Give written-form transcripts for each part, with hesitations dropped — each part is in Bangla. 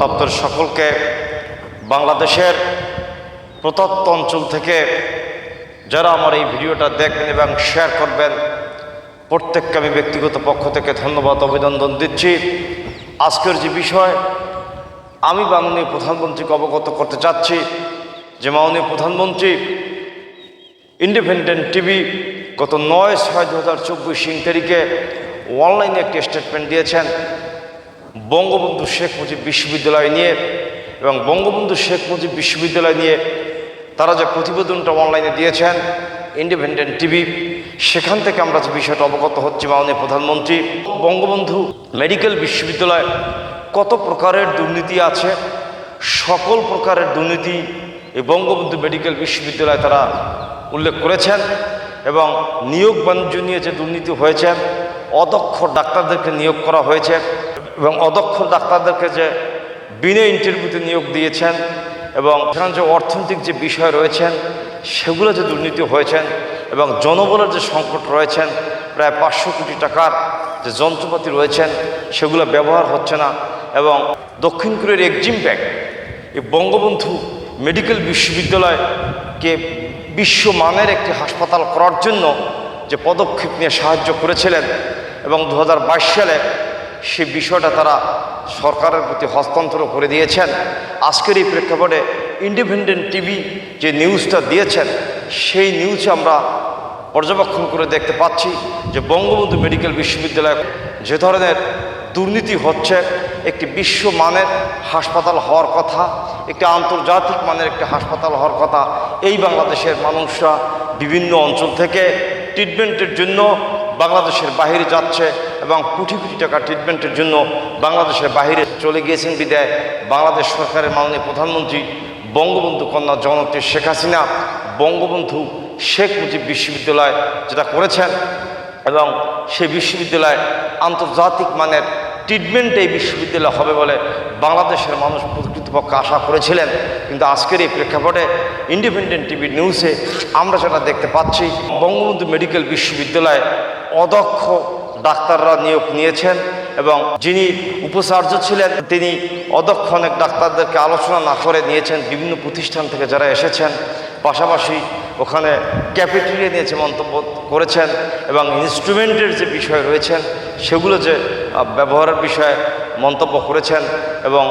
দপ্তর সকলকে বাংলাদেশের প্রত্যন্ত অঞ্চল থেকে যারা আমার এই ভিডিওটা দেখবেন এবং শেয়ার করবেন, প্রত্যেককে আমি ব্যক্তিগত পক্ষ থেকে ধন্যবাদ অভিনন্দন দিচ্ছি। আজকের যে বিষয় আমি মাননীয় প্রধানমন্ত্রীকে অবগত করতে চাচ্ছি যে মাননীয় প্রধানমন্ত্রী ইন্ডিপেন্ডেন্ট টিভি গত 9/6/2024 তারিখে অনলাইনে একটি স্টেটমেন্ট দিয়েছেন বঙ্গবন্ধু শেখ মুজিব বিশ্ববিদ্যালয় নিয়ে, এবং বঙ্গবন্ধু শেখ মুজিব বিশ্ববিদ্যালয় নিয়ে তারা যে প্রতিবেদনটা অনলাইনে দিয়েছেন ইন্ডিপেন্ডেন্ট টিভি, সেখান থেকে আমরা যে বিষয়টা অবগত হচ্ছি মাননীয় প্রধানমন্ত্রী বঙ্গবন্ধু মেডিকেল বিশ্ববিদ্যালয় কত প্রকারের দুর্নীতি আছে, সকল প্রকারের দুর্নীতি এই বঙ্গবন্ধু মেডিকেল বিশ্ববিদ্যালয় তারা উল্লেখ করেছেন। এবং নিয়োগ বাণিজ্য নিয়ে যে দুর্নীতি হয়েছে, অদক্ষ ডাক্তারদেরকে নিয়োগ করা হয়েছে এবং অদক্ষ ডাক্তারদেরকে যে বিনা ইন্টারভিউতে নিয়োগ দিয়েছেন, এবং সেখানে যে অর্থনৈতিক যে বিষয় রয়েছেন সেগুলো যে দুর্নীতি হয়েছেন, এবং জনবলের যে সংকট রয়েছেন, প্রায় 500 কোটি টাকার যে যন্ত্রপাতি রয়েছেন সেগুলো ব্যবহার হচ্ছে না, এবং দক্ষিণ কোরিয়ার এক্সিম ব্যাংক এই বঙ্গবন্ধু মেডিকেল বিশ্ববিদ্যালয়কে বিশ্বমানের একটি হাসপাতাল করার জন্য যে পদক্ষেপ নিয়ে সাহায্য করেছিলেন, এবং 2022 সালে সেই বিষয়টা তারা সরকারের প্রতি হস্তান্তর করে দিয়েছেন। আজকের এই প্রেক্ষাপটে ইন্ডিপেন্ডেন্ট টিভি যে নিউজটা দিয়েছেন সেই নিউজে আমরা পর্যবেক্ষণ করে দেখতে পাচ্ছি যে বঙ্গবন্ধু মেডিকেল বিশ্ববিদ্যালয়ে যে ধরনের দুর্নীতি হচ্ছে, একটি বিশ্বমানের হাসপাতাল হওয়ার কথা, একটি আন্তর্জাতিক মানের একটি হাসপাতাল হওয়ার কথা, এই বাংলাদেশের মানুষরা বিভিন্ন অঞ্চল থেকে ট্রিটমেন্টের জন্য বাংলাদেশের বাইরে যাচ্ছে, এবং কোটি কোটি টাকা ট্রিটমেন্টের জন্য বাংলাদেশের বাইরে চলে গিয়েছেন বিদায় বাংলাদেশ সরকারের মাননীয় প্রধানমন্ত্রী বঙ্গবন্ধু কন্যা জননেত্রী শেখ হাসিনা বঙ্গবন্ধু শেখ মুজিব বিশ্ববিদ্যালয় যেটা করেছেন, এবং সেই বিশ্ববিদ্যালয় আন্তর্জাতিক মানের ট্রিটমেন্ট এই বিশ্ববিদ্যালয় হবে বলে বাংলাদেশের মানুষ প্রকৃতপক্ষে আশা করেছিলেন। কিন্তু আজকের এই প্রেক্ষাপটে ইন্ডিপেন্ডেন্ট টিভি নিউজে আমরা যেটা দেখতে পাচ্ছি বঙ্গবন্ধু মেডিকেল বিশ্ববিদ্যালয়ে অদক্ষ ডাক্তাররা নিয়োগ নিয়েছেন, এবং যিনি উপাচার্য ছিলেন তিনি অদক্ষ অনেক ডাক্তারদেরকে আলোচনা না করে নিয়েছেন বিভিন্ন প্রতিষ্ঠান থেকে যারা এসেছেন। পাশাপাশি ওখানে ক্যাফেটেরিয়া নিয়েছে মন্তব্য করেছেন, এবং ইনস্ট্রুমেন্টের যে বিষয় রয়েছেন সেগুলো যে ব্যবহারের বিষয়ে মন্তব্য করেছেন, এবং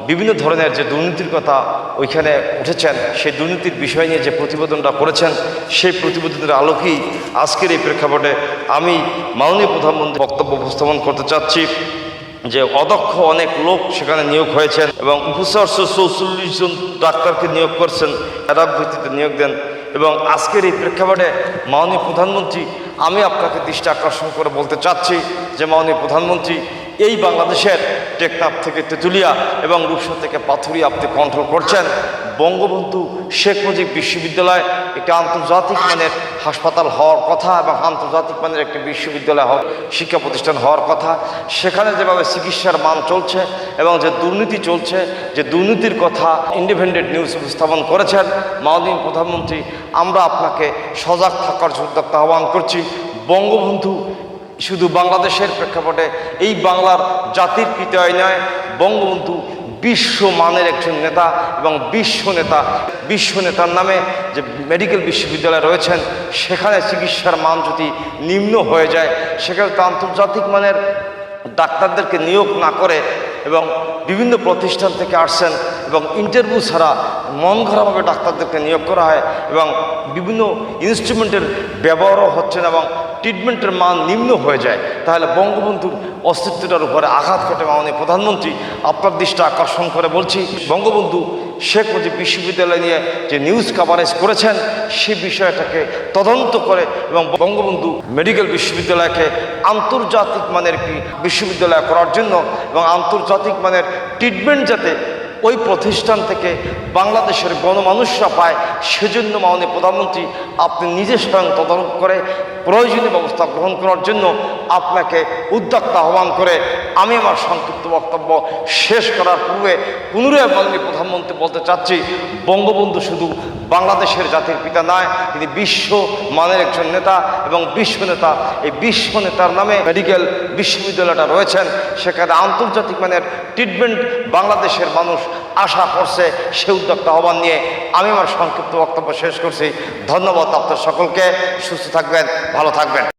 বিভিন্ন ধরনের যে দুর্নীতির কথা ওইখানে উঠেছেন সেই দুর্নীতির বিষয় নিয়ে যে প্রতিবেদনটা করেছেন সেই প্রতিবেদনের আলোকেই আজকের এই প্রেক্ষাপটে আমি মাননীয় প্রধানমন্ত্রী বক্তব্য উপস্থাপন করতে চাচ্ছি যে অদক্ষ অনেক লোক সেখানে নিয়োগ হয়েছেন, এবং উপাচার্য 44 জন ডাক্তারকে নিয়োগ করছেন, অ্যাডাপ ভিত্তিতে নিয়োগ দেন। এবং আজকের এই প্রেক্ষাপটে মাননীয় প্রধানমন্ত্রী আমি আপনাকে দৃষ্টি আকর্ষণ করে বলতে চাচ্ছি যে মাননীয় প্রধানমন্ত্রী এই বাংলাদেশের টেকনাফ থেকে তেঁতুলিয়া এবং রূপসা থেকে পাথুরিয়া আপনি কন্ট্রোল করছেন। বঙ্গবন্ধু শেখ মুজিব বিশ্ববিদ্যালয় একটি আন্তর্জাতিক মানের হাসপাতাল হওয়ার কথা, এবং আন্তর্জাতিক মানের একটি বিশ্ববিদ্যালয় শিক্ষা প্রতিষ্ঠান হওয়ার কথা। সেখানে যেভাবে চিকিৎসার মান চলছে এবং যে দুর্নীতি চলছে, যে দুর্নীতির কথা ইন্ডিপেন্ডেন্ট নিউজ উপস্থাপন করেছেন মাননীয় প্রধানমন্ত্রী, আমরা আপনাকে সজাগ থাকার উদ্যোক্তা আহ্বান করছি। বঙ্গবন্ধু শুধু বাংলাদেশের প্রেক্ষাপটে এই বাংলার জাতির পিতাই নয়, বঙ্গবন্ধু বিশ্বমানের একজন নেতা, এবং বিশ্ব নেতার নামে যে মেডিকেল বিশ্ববিদ্যালয় রয়েছেন সেখানে চিকিৎসার মান যদি নিম্ন হয়ে যায়, সেখানে তো আন্তর্জাতিক মানের ডাক্তারদেরকে নিয়োগ না করে এবং বিভিন্ন প্রতিষ্ঠান থেকে আসছেন এবং ইন্টারভিউ ছাড়া মন গড়াভাবে ডাক্তারদেরকে নিয়োগ করা হয়, এবং বিভিন্ন ইনস্ট্রুমেন্টের ব্যবহারও হচ্ছে না, এবং ট্রিটমেন্টের মান নিম্ন হয়ে যায়, তাহলে বঙ্গবন্ধুর অস্তিত্বটার উপরে আঘাত ঘটে। মাননীয় প্রধানমন্ত্রী আপনার দৃষ্টি আকর্ষণ করে বলছি, বঙ্গবন্ধু শেখ মুজিব বিশ্ববিদ্যালয় নিয়ে যে নিউজ কাভারেজ করেছেন সেই বিষয়টাকে তদন্ত করে এবং বঙ্গবন্ধু মেডিকেল বিশ্ববিদ্যালয়কে আন্তর্জাতিক মানের একটি বিশ্ববিদ্যালয় করার জন্য এবং আন্তর্জাতিক মানের ট্রিটমেন্ট যাতে ওই প্রতিষ্ঠান থেকে বাংলাদেশের গণমানুষরা পায়, সেজন্য মাননীয় প্রধানমন্ত্রী আপনি নিজে স্বয়ং তদারক করে প্রয়োজনীয় ব্যবস্থা গ্রহণ করার জন্য আপনাকে উদ্যোক্তা আহ্বান করে আমি আমার সংক্ষিপ্ত বক্তব্য শেষ করার পূর্বে পুনরায় মাননীয় প্রধানমন্ত্রী বলতে চাচ্ছি, বঙ্গবন্ধু শুধু বাংলাদেশের জাতির পিতা নয়, তিনি বিশ্ব মানের একজন নেতা এবং বিশ্ব নেতা। এই বিশ্ব নেতার নামে মেডিকেল বিশ্ববিদ্যালয়টা রয়েছেন, সেখানে আন্তর্জাতিক মানের ট্রিটমেন্ট বাংলাদেশের মানুষ আশা করছে। সে উদ্যোক্তা আহ্বান নিয়ে আমি আমার সংক্ষিপ্ত বক্তব্য শেষ করছি। ধন্যবাদ আপনার সকলকে। সুস্থ থাকবেন, ভালো থাকবেন।